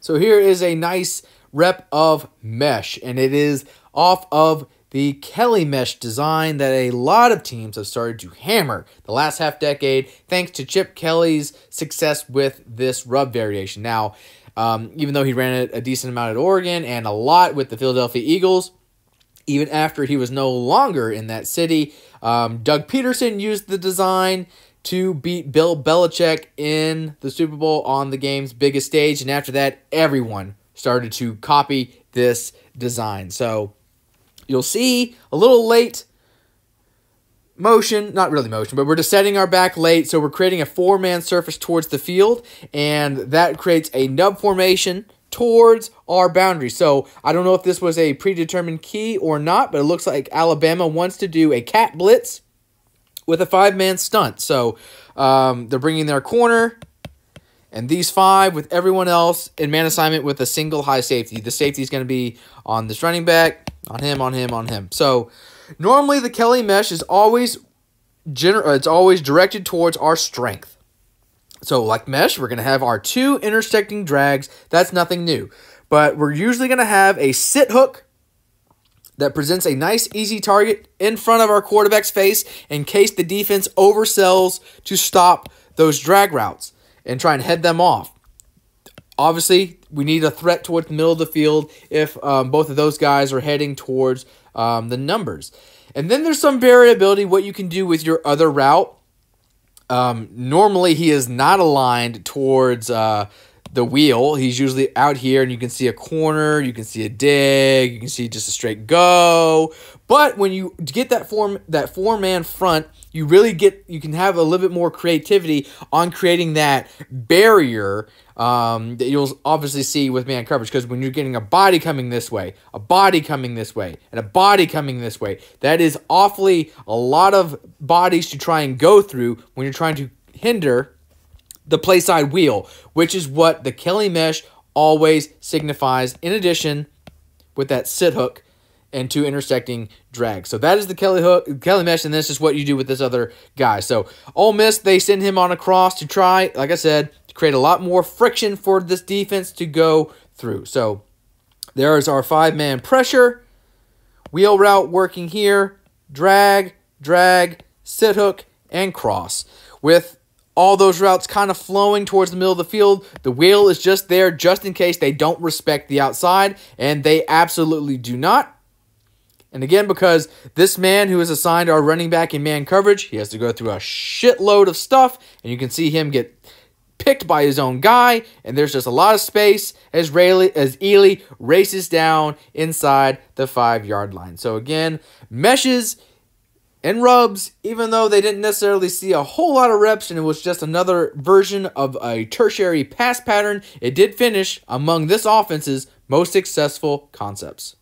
So here is a nice rep of mesh, and it is off of the Kelly mesh design that a lot of teams have started to hammer the last half decade thanks to Chip Kelly's success with this rub variation. Now, even though he ran it a decent amount at Oregon and a lot with the Philadelphia Eagles, even after he was no longer in that city, Doug Peterson used the design to beat Bill Belichick in the Super Bowl on the game's biggest stage. And after that, everyone started to copy this design. So you'll see a little late motion, not really motion, but we're just setting our back late. So we're creating a 4-man surface towards the field, and that creates a nub formation towards our boundary. So I don't know if this was a predetermined key or not, but it looks like Alabama wants to do a cat blitz with a 5-man stunt. So they're bringing their corner and these 5 with everyone else in man assignment with a single high safety. The safety is going to be on this running back, on him, on him, on him. So normally the Kelly mesh is always directed towards our strength. So like mesh, we're going to have our 2 intersecting drags. That's nothing new. But we're usually going to have a sit hook that presents a nice, easy target in front of our quarterback's face in case the defense oversells to stop those drag routes and try and head them off. Obviously, we need a threat towards the middle of the field if both of those guys are heading towards the numbers. And then there's some variability what you can do with your other route. Normally, he is not aligned towards the wheel. He's usually out here, and you can see a corner, you can see a dig, you can see just a straight go. But when you get that 4-man front, you can have a little bit more creativity on creating that barrier that you'll obviously see with man coverage, because when you're getting a body coming this way, a body coming this way, and a body coming this way, that is awfully a lot of bodies to try and go through when you're trying to hinder the play side wheel, which is what the Kelly mesh always signifies, in addition with that sit hook and 2 intersecting drags. So that is the Kelly mesh, and this is what you do with this other guy. So Ole Miss, they send him on across to try, like I said, to create a lot more friction for this defense to go through. So there is our 5-man pressure, wheel route working here, drag, drag, sit hook, and cross. With all those routes kind of flowing towards the middle of the field, the wheel is just there just in case they don't respect the outside, and they absolutely do not. And again, because this man who is assigned our running back in man coverage, he has to go through a shitload of stuff, and you can see him get picked by his own guy, and there's just a lot of space as Ely races down inside the 5-yard line. So again, meshes and rubs, even though they didn't necessarily see a whole lot of reps and it was just another version of a tertiary pass pattern, it did finish among this offense's most successful concepts.